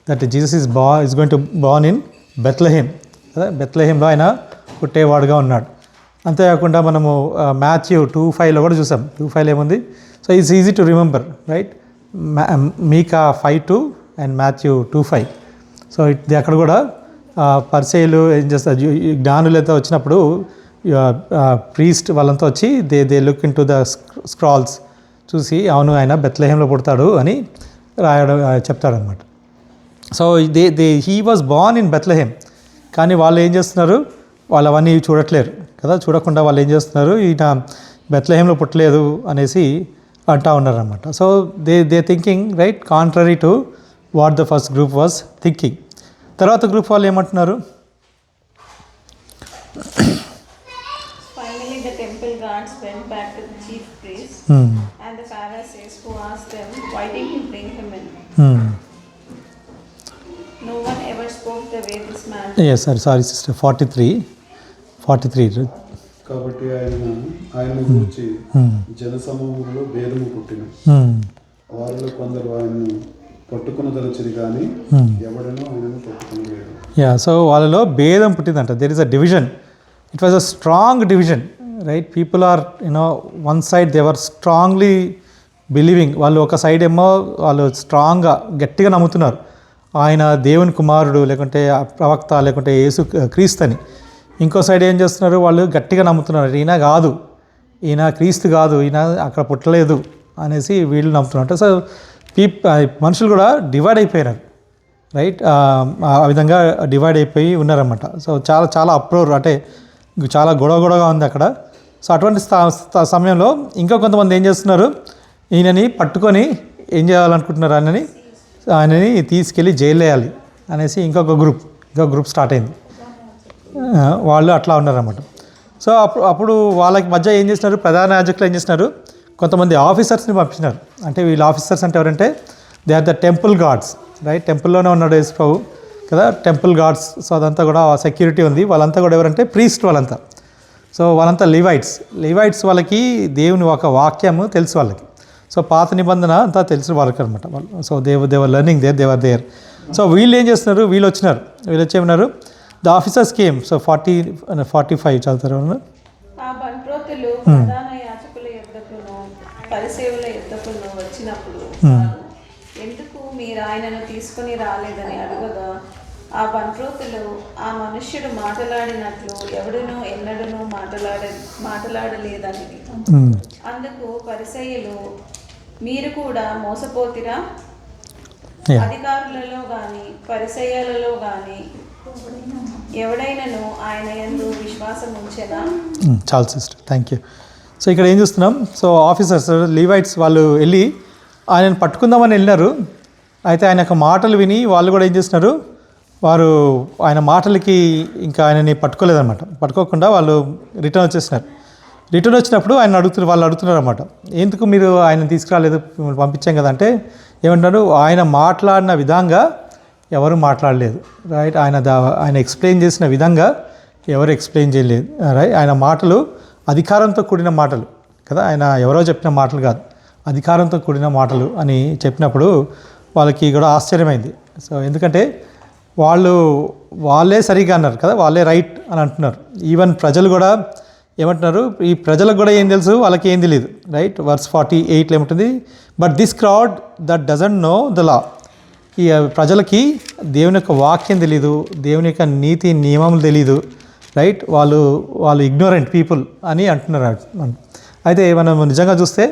that Jesus is going to born in Bethlehem కదా. బెత్లెహేమ్లో ఆయన పుట్టేవాడుగా ఉన్నాడు. అంతేకాకుండా మనము మాథ్యూ 2:5లో కూడా చూసాం. 2:5 ఏముంది, so it's easy to remember, right. Micah 5:2 and Matthew 2:5. So అక్కడ కూడా పరిసయ్యులు ఏం చేస్తారు, జ్ఞానులతో వచ్చినప్పుడు ప్రీస్ట్ వాళ్ళంతా వచ్చి they look in to the scrolls చూసి, అవును ఆయన బెత్లెహేమ్లో పుడతాడు అని రాయడం చెప్తాడనమాట. So he was born in Bethlehem. కానీ వాళ్ళు ఏం చేస్తున్నారు, వాళ్ళు అవన్నీ చూడట్లేరు కదా. చూడకుండా వాళ్ళు ఏం చేస్తున్నారు, ఈయన బెత్లెహేమ్లో పుట్టలేదు అనేసి అంటా ఉన్నారనమాట. So they thinking, right, contrary to what the first group was thinking. తర్వాత గ్రూప్ వాళ్ళు ఏమంటున్నారు, Finally, the temple guards went back to the chief priests and the Pharisees, who asked them, why did you bring him in? No one ever spoke the way this man did. yes sorry sister 43 కాబట్టి ఆయన గురించి జనసమూహంలో భేదము పుట్టిన వారిలో కొందరు ఆయన్ను పట్టుకునదలచిరి కానీ ఎవడనో ఆయనను పట్టుకునలేదు. సో వాళ్ళలో భేదం పుట్టిందంట. There is a division. It was a strong division, right. People are one side they were strongly believing. వాళ్ళు ఒక సైడ్ ఏమో వాళ్ళు స్ట్రాంగ్గా గట్టిగా నమ్ముతున్నారు ఆయన దేవుని కుమారుడు, లేకుంటే ప్రవక్త, లేకుంటే యేసు క్రీస్తు. ఇంకో సైడ్ ఏం చేస్తున్నారు, వాళ్ళు గట్టిగా నమ్ముతున్నారు ఈయన కాదు, ఈయన క్రీస్తు కాదు, ఈయన అక్కడ పుట్టలేదు అనేసి వీళ్ళు నమ్ముతున్నారు. సో మనుషులు కూడా డివైడ్ అయిపోయినారు, రైట్. ఆ విధంగా డివైడ్ అయిపోయి ఉన్నారన్నమాట. సో చాలా అప్రోర్, అంటే చాలా గొడవగా ఉంది అక్కడ. సో అటువంటి సమయంలో ఇంకా కొంతమంది ఏం చేస్తున్నారు, ఈయనని పట్టుకొని ఏం చేయాలనుకుంటున్నారు, ఆయనని తీసుకెళ్ళి జైలు వేయాలి అనేసి ఇంకొక గ్రూప్ స్టార్ట్ అయింది. వాళ్ళు అట్లా ఉన్నారన్నమాట. సో అప్పుడు వాళ్ళకి మధ్య ఏం చేసినారు, ప్రధాన యాజకులు ఏం చేసినారు, కొంతమంది ఆఫీసర్స్ని పంపించినారు. అంటే వీళ్ళు ఆఫీసర్స్ అంటే ఎవరంటే, they are the temple guards, right. టెంపుల్లోనే ఉన్నాడు యేసు ప్రభు కదా, టెంపుల్ గార్డ్స్. సో అదంతా కూడా సెక్యూరిటీ ఉంది. వాళ్ళంతా కూడా ఎవరంటే ప్రీస్ట్ వాళ్ళంతా. సో వాళ్ళంతా లివైట్స్ వాళ్ళకి దేవుని ఒక వాక్యము తెలుసు వాళ్ళకి. సో పాత నిబంధన అంతా తెలుసు వాళ్ళకి అనమాట. వాళ్ళు so they were learning they were there. So వీళ్ళు ఏం చేస్తున్నారు, వీళ్ళు వచ్చి ఏమన్నారు, ద ఆఫీసర్స్ కేమ్. సో 45 చదువుతారు. ఆ బంట్రోతులు ప్రధాన యాజకుల యొద్దకును పరిసేవుల యొద్దకును వచ్చినప్పుడు ఎందుకు మీరు ఆయనను తీసుకుని రాలేదని అడగగా, ఆ బంట్రోతులు ఆ మనుష్యుడు మాట్లాడినట్లు ఎవడునూ ఎన్నడూనూ మాట్లాడలేదని. అందుకు పరిసయ్యులు, మీరు కూడా మోసపోతిరా? అధికారులలో గాని పరిసయ్యులలో గాని ఎవడైనను ఆయన యందు విశ్వాసం ఉంచెనా? చాలు సిస్టర్, థ్యాంక్ యూ. సో ఇక్కడ ఏం చూస్తున్నాం, సో ఆఫీసర్స్ లీవైట్స్ వాళ్ళు వెళ్ళి ఆయనను పట్టుకుందామని వెళ్ళినారు. అయితే ఆయన యొక్క మాటలు విని వాళ్ళు కూడా ఏం చేస్తున్నారు, వారు ఆయన మాటలకి ఇంకా ఆయనని పట్టుకోలేదన్నమాట. పట్టుకోకుండా వాళ్ళు రిటర్న్ వచ్చేసినారు. రిటర్న్ వచ్చినప్పుడు ఆయన వాళ్ళు అడుగుతున్నారు అన్నమాట, ఎందుకు మీరు ఆయన తీసుకురాలేదు, మిమ్మల్ని పంపించాం కదా అంటే ఏమంటారు, ఆయన మాట్లాడిన విధంగా ఎవరు మాట్లాడలేదు. రైట్, ఆయన ఎక్స్ప్లెయిన్ చేసిన విధంగా ఎవరు ఎక్స్ప్లెయిన్ చేయలేదు. రైట్, ఆయన మాటలు అధికారంతో కూడిన మాటలు కదా, ఆయన ఎవరో చెప్పిన మాటలు కాదు, అధికారంతో కూడిన మాటలు అని చెప్పినప్పుడు వాళ్ళకి కూడా ఆశ్చర్యమైంది. సో ఎందుకంటే వాళ్ళే సరిగా అన్నారు కదా, వాళ్ళే రైట్ అని అంటున్నారు. ఈవెన్ ప్రజలు కూడా ఏమంటున్నారు, ఈ ప్రజలకు కూడా ఏం తెలుసు, వాళ్ళకి ఏం తెలియదు. రైట్, వర్స్ 48 ఏముంటుంది, but this crowd that doesn't know the law. ఈ ప్రజలకి దేవుని యొక్క వాక్యం తెలీదు, దేవుని యొక్క నీతి నియమములు తెలీదు. రైట్, వాళ్ళు ఇగ్నోరెంట్ పీపుల్ అని అంటున్నారు. అయితే మనం నిజంగా చూస్తే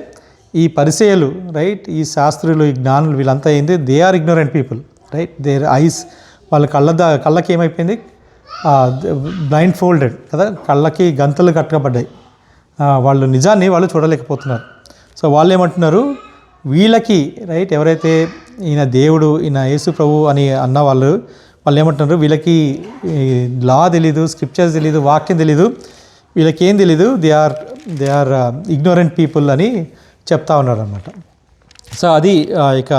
ఈ పరిచయలు, రైట్, ఈ శాస్త్రులు, ఈ జ్ఞానులు, వీళ్ళంతా ఏంది, they are ignorant people. Right, their eyes, వాళ్ళ కళ్ళకి ఏమైపోయింది, బ్లైండ్ ఫోల్డెడ్ కదా, కళ్ళకి గంతలు కట్టబడ్డాయి. వాళ్ళు నిజాన్ని వాళ్ళు చూడలేకపోతున్నారు. సో వాళ్ళు ఏమంటున్నారు, వీళ్ళకి రైట్, ఎవరైతే ఈయన దేవుడు, ఈయన యేసు ప్రభు అని అన్న వాళ్ళు ఏమంటున్నారు, వీళ్ళకి లా తెలీదు, స్క్రిప్చర్స్ తెలీదు, వాక్యం తెలీదు, వీళ్ళకి ఏం తెలీదు, దే ఆర్ ఇగ్నోరెంట్ పీపుల్ అని చెప్తా ఉన్నారు అన్నమాట. సో అది ఇక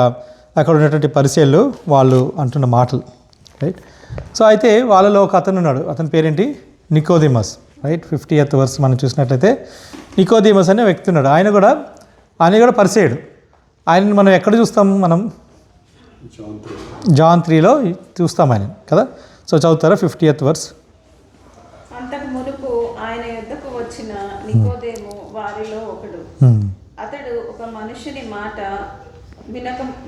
అక్కడ ఉన్నటువంటి పరిచయాలు వాళ్ళు అంటున్న మాటలు. రైట్, సో అయితే వాళ్ళలో ఒక అతను ఉన్నాడు, అతని పేరేంటి, నికోదేమస్. రైట్, 50th verse మనం చూసినట్లయితే నికోదేమస్ అనే వ్యక్తి ఉన్నాడు. ఆయన కూడా పరిచయుడు. ఆయనని మనం ఎక్కడ చూస్తాం, మనం జాన్ 3లో చూస్తాం ఆయన కదా. సో చదువుతారా 50th verse. అంతకు మునుపు ఆయన యొద్దకు వచ్చిన నికోదేము వారిలో ఒకడు. అతడు ఒక మనుషుని మాట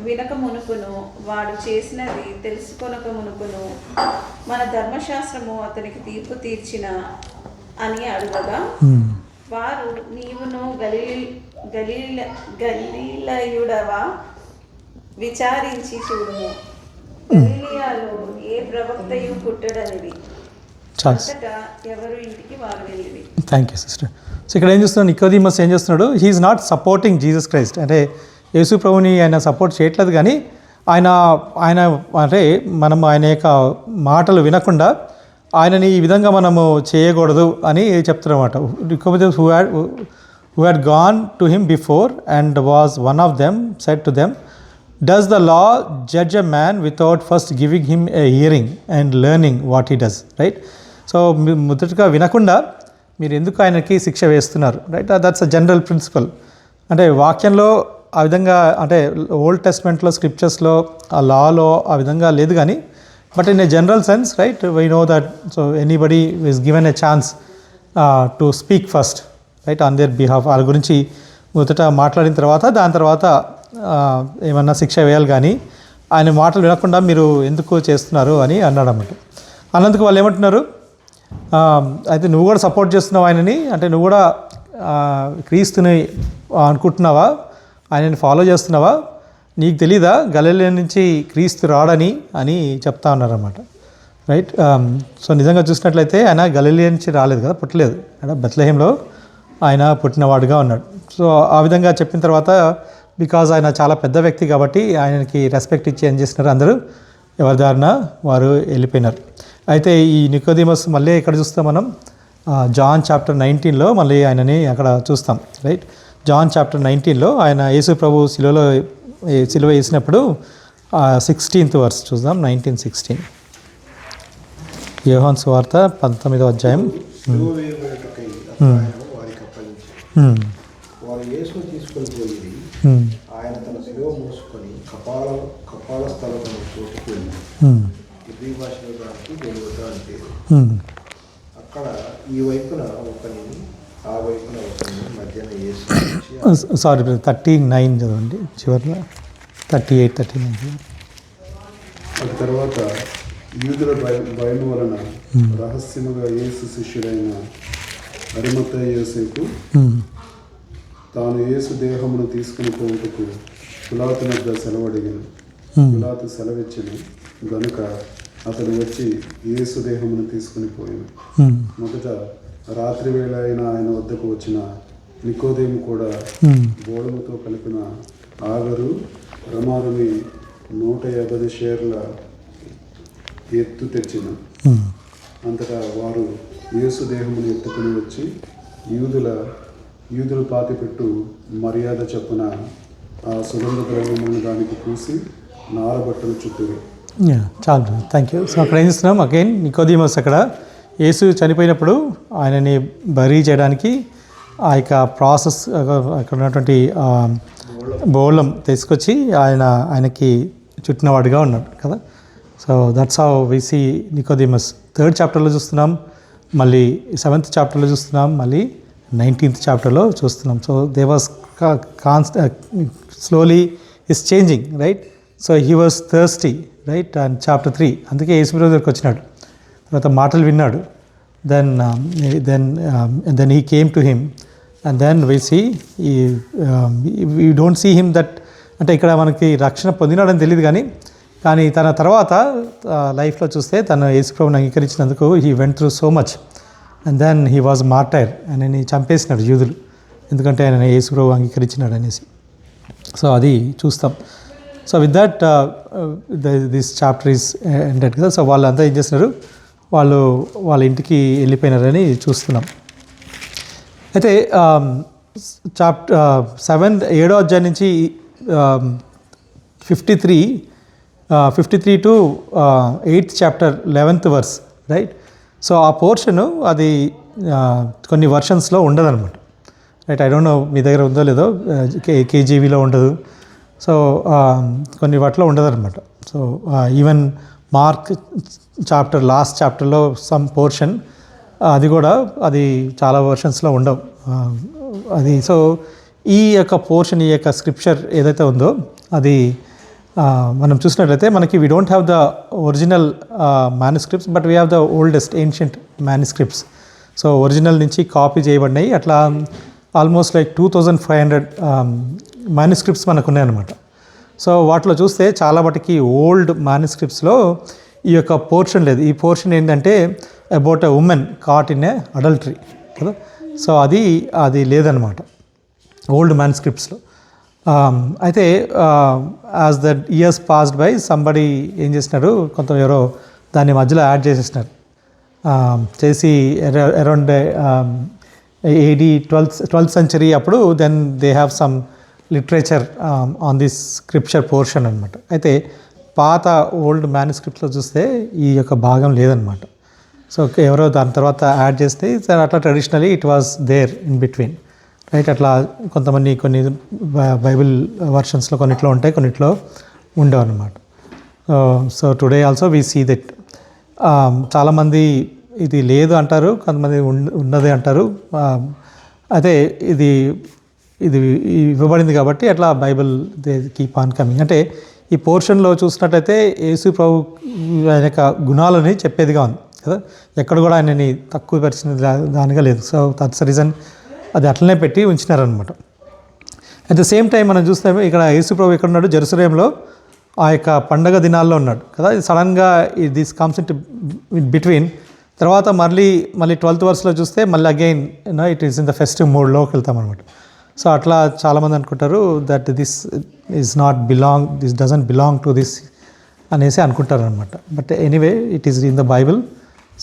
వినక మునుపును, వాడు చేసినది తెలుసుకొనక మునుపును, మన ధర్మశాస్త్రము అతనికి తీర్పు తీర్చిన అని అడుగగా, వారు, నీవును గలిలయుడవా, విచారించి చూడుము, గలిలియాలో ఏ ప్రవక్తయు పుట్టడనిది. అంతటా ఎవరు ఇంటికి వారు వెళ్ళిరి. Thank you sister. సో ఇక్కడ ఏం చూస్తున్నాడు, నికోదేమస్ ఏం చేస్తున్నాడు, he is not supporting Jesus Christ. అంటే యేసు ప్రభుని ఆయన సపోర్ట్ చేయట్లేదు, కానీ ఆయన అంటే మనం ఆయన యొక్క మాటలు వినకుండా ఆయనని ఈ విధంగా మనము చేయకూడదు అని చెప్తున్నమాట. నికోదేమస్ who had gone to him before and was one of them said to them, does the law judge a man without first giving him a hearing and learning what he does? Right, so మొదటగా వినకుండా మీరు ఎందుకు ఆయనకి శిక్ష వేస్తున్నారు? Right, that's a general principal. అంటే వాక్యంలో ఆ విధంగా, అంటే ఓల్డ్ టెస్ట్మెంట్లో, స్క్రిప్చర్స్లో, ఆ లాలో ఆ విధంగా లేదు, కానీ but in a general sense, right, why know that. So anybody is given a chance to speak first, right, on their behalf. వాళ్ళ గురించి మొదట మాట్లాడిన తర్వాత దాని తర్వాత ఏమన్నా శిక్ష వేయాలి, కానీ ఆయన మాటలు వినకుండా మీరు ఎందుకు చేస్తున్నారు అని అన్నాడు అన్నమాట. అన్నందుకు వాళ్ళు ఏమంటున్నారు, అయితే నువ్వు కూడా సపోర్ట్ చేస్తున్నావు ఆయనని, అంటే నువ్వు కూడా క్రీస్తుని అనుకుంటున్నావా, ఆయనని ఫాలో చేస్తున్నావా, నీకు తెలీదా గలిలయ నుంచి క్రీస్తు రాడని అని చెప్తా ఉన్నారన్నమాట. రైట్, సో నిజంగా చూసినట్లయితే ఆయన గలిలయ నుంచి రాలేదు కదా, పుట్టలేదు, అంటే బెత్లెహేంలో ఆయన పుట్టినవాడుగా ఉన్నాడు. సో ఆ విధంగా చెప్పిన తర్వాత, బికాజ్ ఆయన చాలా పెద్ద వ్యక్తి కాబట్టి ఆయనకి రెస్పెక్ట్ ఇచ్చి ఏం చేసినారు, అందరూ ఎవరి దారిన వారు వెళ్ళిపోయినారు. అయితే ఈ నికోదేమస్ మళ్ళీ ఇక్కడ చూస్తాం మనం, జాన్ చాప్టర్ 19లో మళ్ళీ ఆయనని అక్కడ చూస్తాం. రైట్, జాన్ చాప్టర్ 19లో ఆయన యేసు ప్రభు సిలువ వేసినప్పుడు 16th verse చూద్దాం. 19:16 యోహాను సువార్త 19వ అధ్యాయం. సిలువ వేయబడుటకై ఆయన వారికి అప్పగించారు. వారు యేసును తీసుకొని పోయి ఆయన తన శిలువ మోసుకొని కపాల స్థలం అనే చోటుకు వెళ్ళి ఇబ్రీ భాషలో దానికి గొల్గొతా అని పేరు. అక్కడ ఈ వైపున ఒకని ఆ వైపున ఒకని మధ్యన యేసు నుంచి సారీ 39 చదవండి చివరిలో 38-39. ఆ తర్వాత యూదుల భయం వలన రహస్యముగా యేసు శిష్యుడైన అరిమత్తయి యోసేపు తాను యేసు దేహమును తీసుకుని పోవుటకు పిలాతు వద్ద సెలవడిగాను. పిలాతు సెలవిచ్చెను గనుక అతడు వచ్చి యేసు దేహమును తీసుకుని పోయాను. మొదట రాత్రి వేళ అయిన ఆయన వద్దకు వచ్చిన నికోదేము కూడా గోడముతో కలిపిన ఆగరు రమారుని 150 షేర్ల ఎత్తు తెచ్చిన. అంతటా వారు యేసు దేహమును ఎత్తుకుని వచ్చి యూదులు పాతిపెట్టు మర్యాద చొప్పున ఆ సుగంధ ద్రవ్యములను దానికి పూసి నారబట్టలు చుట్టూరు. చాలు, థ్యాంక్ యూ. సో అక్కడ ఏం చేస్తున్నాం, అగైన్ నికోదీమస్ అక్కడ యేసు చనిపోయినప్పుడు ఆయనని బరీ చేయడానికి ఆ యొక్క ప్రాసెస్ అక్కడ ఉన్నటువంటి బోళం తీసుకొచ్చి ఆయనకి చుట్టినవాడిగా ఉన్నాడు కదా. So that's how we see Nicodemus. 3rd చాప్టర్లో చూస్తున్నాం, మళ్ళీ 7th చాప్టర్లో చూస్తున్నాం, మళ్ళీ 19th చాప్టర్లో చూస్తున్నాం. So they was slowly is changing, right. So he was thirsty, right, and chapter 3 అందుకే యేసు ప్రభు దగ్గరికి వచ్చినాడు. తర్వాత మాటలు విన్నాడు. Then he came to him and then we see we don't see him that, అంటే ఇక్కడ మనకి రక్షణ పొందినాడని తెలియదు కానీ తన తర్వాత లైఫ్లో చూస్తే తను యేసు ప్రభువుని అంగీకరించినందుకు he went through so much and then he was martyr. ఆయనని చంపేసినాడు యూదులు, ఎందుకంటే ఆయన యేసు ప్రభు అంగీకరించినాడు అనేసి. సో అది చూస్తాం. So with that this chapter is ended కదా. సో వాళ్ళంతా ఏం చేస్తున్నారు, వాళ్ళ ఇంటికి వెళ్ళిపోయినారని చూస్తున్నాం. అయితే 7వ అధ్యాయం నుంచి 53 to 8th chapter 11th verse, right. So ఆ పోర్షను అది కొన్ని వర్షన్స్లో ఉండదన్నమాట, రైట్. ఐ డోంట్ నో మీ దగ్గర ఉందో లేదో, కేజీవీలో ఉండదు. సో కొన్ని వాటిలో ఉండదన్నమాట. So even Mark chapter last చాప్టర్లో సమ్ పోర్షన్ అది కూడా అది చాలా వర్షన్స్లో ఉండవు అది. సో ఈ యొక్క పోర్షన్, ఈ యొక్క స్క్రిప్చర్ ఏదైతే ఉందో అది మనం చూసినట్లయితే మనకి we don't have the original manuscripts but we have the oldest ancient manuscripts. So original నుంచి కాపీ చేయబడినాయి. అట్లా ఆల్మోస్ట్ లైక్ 2500 మ్యానుస్క్రిప్ట్స్ మనకు ఉన్నాయన్నమాట. సో వాటిలో చూస్తే చాలా మటుకి ఓల్డ్ మ్యానుస్క్రిప్ట్స్లో ఈ యొక్క పోర్షన్ లేదు. ఈ పోర్షన్ ఏంటంటే about a woman caught in a adultery కదా. సో అది లేదనమాట ఓల్డ్ మ్యానుస్క్రిప్ట్స్లో. అయితే as the years passed by somebody ఏం చేసినారు, ఎవరో దాన్ని మధ్యలో యాడ్ చేసేసినారు. చేసి అరౌండ్ AD 12th century అప్పుడు then they have some literature on this scripture portion అనమాట. అయితే పాత ఓల్డ్ మ్యానుస్క్రిప్ట్లో చూస్తే ఈ యొక్క భాగం లేదనమాట. సో ఎవరో దాని తర్వాత యాడ్ చేస్తే అట్లా traditionally it was there in between, right. అట్లా కొన్ని బైబిల్ వర్షన్స్లో కొన్నిట్లో ఉంటాయి, కొన్నిట్లో ఉండవు అనమాట. So today also we see that చాలామంది ఇది లేదు అంటారు, కొంతమంది ఉన్నది అంటారు. అయితే ఇది ఇవ్వబడింది కాబట్టి అట్లా Bible they keep on coming. అంటే ఈ పోర్షన్లో చూసినట్టయితే యేసు ప్రభు ఆయన యొక్క గుణాలని చెప్పేదిగా ఉంది కదా. ఎక్కడ కూడా ఆయనని తక్కువ పరిచిన దానిగా లేదు. సో దట్స్ రీజన్ అది అట్లనే పెట్టి ఉంచినారనమాట. అట్ ద సేమ్ టైం మనం చూస్తే ఇక్కడ యేసు ప్రభు ఎక్కడ ఉన్నాడు, జెరూసలేంలో ఆ యొక్క పండగ దినాల్లో ఉన్నాడు కదా. సడన్గా దిస్ కమ్స్ ఇన్ బిట్వీన్. తర్వాత మళ్ళీ 12th వర్స్లో చూస్తే మళ్ళీ again it is in the festive మోడ్లోకి వెళ్తామన్నమాట. సో అట్లా చాలామంది అనుకుంటారు that this doesn't belong to this అనేసి అనుకుంటారు అనమాట. But anyway it is in the Bible.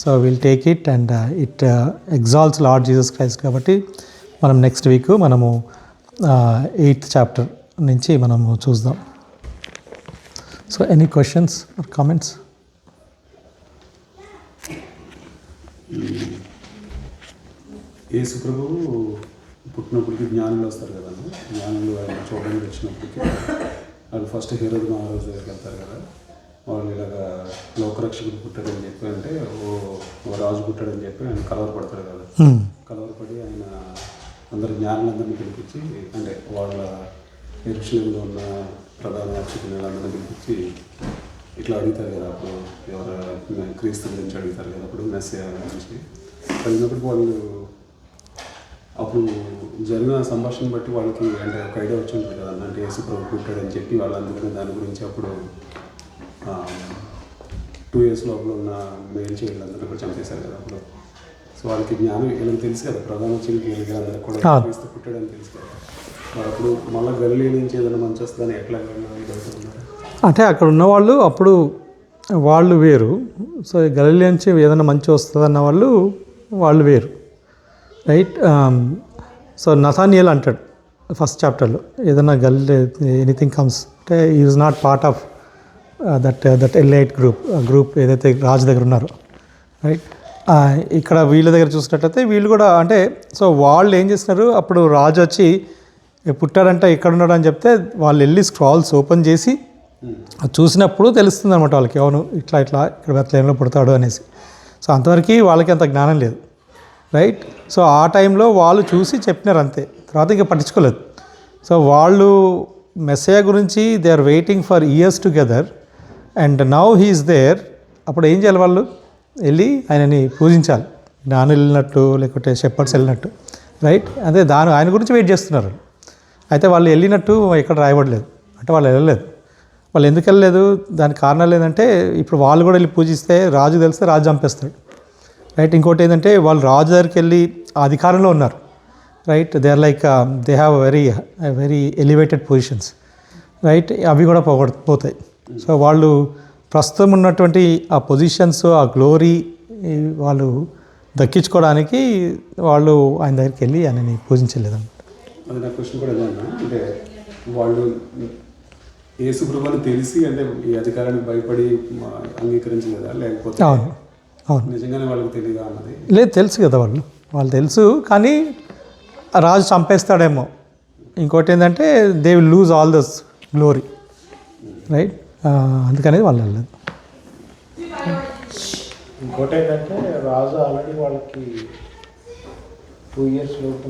So will take it and it exalts Lord Jesus Christ. కాబట్టి మనం నెక్స్ట్ వీక్ మనము 8th చాప్టర్ నుంచి మనము చూద్దాం. So any questions or comments? యేసు ప్రభువు పుట్టినప్పటికి జ్ఞానులు వస్తారు కదండి, జ్ఞానులు ఆయన చూడడానికి వచ్చినప్పటికీ వాళ్ళు ఫస్ట్ హేరోదు మహారాజు దగ్గరికి వెళ్తారు కదా. వాళ్ళు ఇలాగా లోకరక్షకుడు పుట్టాడని చెప్పి అంటే ఓ రాజు పుట్టాడని చెప్పి ఆయన కలవరపడతాడు కదా. కలవరపడి ఆయన అందరు జ్ఞానులందరినీ పిలిపించి, అంటే వాళ్ళ యెరూషలేములో ఉన్న ప్రధాన అర్చకులందరినీ పిలిపించి ఇట్లా అడుగుతారు కదా. అప్పుడు ఎవరు క్రీస్తు గురించి అడుగుతారు కదా, అప్పుడు మెస్సియా గురించి అడిగినప్పటికి వాళ్ళు అప్పుడు జరిగిన సంభాషణ బట్టి వాళ్ళకి అంటే ఒక ఐడియా వచ్చి ఉంటుంది కదా, అంటే యేసు ప్రభు పుట్టాడని చెప్పి వాళ్ళందరికీ దాని గురించి అప్పుడు 2 years లోపల ఉన్న మేల్ చైల్డ్లందరూ కూడా చంపేశారు కదా అప్పుడు. సో వాళ్ళకి జ్ఞానం వీళ్ళకి తెలుసు కదా, ప్రధాన చీలికి అందరికి కూడా క్రీస్తు పుట్టాడని తెలుసు కదా. మరి అప్పుడు మళ్ళీ గలిలీ నుంచి ఏదైనా మంచి వస్తుందని ఎట్లా ఇదవుతున్నారు అంటే అక్కడ ఉన్నవాళ్ళు అప్పుడు వాళ్ళు వేరు. సో గలిలీ నుంచి ఏదైనా మంచి వస్తుంది అన్న వాళ్ళు వేరు, రైట్. సో నథానియల్ అంటాడు ఫస్ట్ చాప్టర్లో, ఏదైనా గలిలీ ఎనీథింగ్ కమ్స్ అంటే is not part of that elite group ఏదైతే రాజు దగ్గర ఉన్నారో, రైట్. ఇక్కడ వీళ్ళ దగ్గర చూసినట్లయితే వీళ్ళు కూడా అంటే సో వాళ్ళు ఏం చేస్తున్నారు, అప్పుడు రాజు వచ్చి పుట్టారంటే ఎక్కడ ఉన్నాడు అని చెప్తే వాళ్ళు వెళ్ళి స్క్రాల్స్ ఓపెన్ చేసి చూసినప్పుడు తెలుస్తుంది అనమాట వాళ్ళకి, అవును ఇట్లా ఇక్కడ బెత్లెహేంలో పుడతాడు అనేసి. సో అంతవరకు వాళ్ళకి అంత జ్ఞానం లేదు, రైట్. సో ఆ టైంలో వాళ్ళు చూసి చెప్పినారు అంతే, తర్వాత ఇంకా పట్టించుకోలేదు. సో వాళ్ళు మెస్సయా గురించి they are waiting for years together and now he is there. అప్పుడు ఏం చేయాలి, వాళ్ళు వెళ్ళి ఆయనని పూజించాలి, జ్ఞానులు వెళ్ళినట్టు లేకపోతే షెపర్డ్స్ వెళ్ళినట్టు, రైట్. అదే ఆయన గురించి వెయిట్ చేస్తున్నారు. అయితే వాళ్ళు వెళ్ళినట్టు ఎక్కడ రాయబడలేదు, అంటే వాళ్ళు వెళ్ళలేదు. వాళ్ళు ఎందుకు వెళ్ళలేదు, దానికి కారణాలు ఏంటంటే ఇప్పుడు వాళ్ళు కూడా వెళ్ళి పూజిస్తే రాజు తెలిస్తే రాజు చంపేస్తాడు, రైట్. ఇంకోటి ఏంటంటే వాళ్ళు రాజు దగ్గరికి వెళ్ళి అధికారంలో ఉన్నారు, right. They are like they have very elevated positions, right. అవి కూడా పోతాయి. సో వాళ్ళు ప్రస్తుతం ఉన్నటువంటి ఆ పొజిషన్స్, ఆ గ్లోరీ వాళ్ళు దక్కించుకోవడానికి వాళ్ళు ఆయన దగ్గరికి వెళ్ళి ఆయనని పూజించలేదన్నమాట. అది నా క్వశ్చన్ కూడా అదే అన్న, అంటే వాళ్ళు యేసు ప్రభువుని తెలిసి అంటే ఈ అధికారానికి భయపడి అంగీకరించలేదా, లేకపోతే అవును నిజంగానే వాళ్ళకి తెలియదా అన్నది? లేదు, తెలుసు కదా వాళ్ళు తెలుసు, కానీ రాజు చంపేస్తాడేమో. ఇంకోటి ఏంటంటే they will lose all this glory, right. అందుకనేది వాళ్ళు వెళ్ళలేదు. ఇంకోటి ఏంటంటే రాజు ఆల్రెడీ వాళ్ళకి 2 years లోపు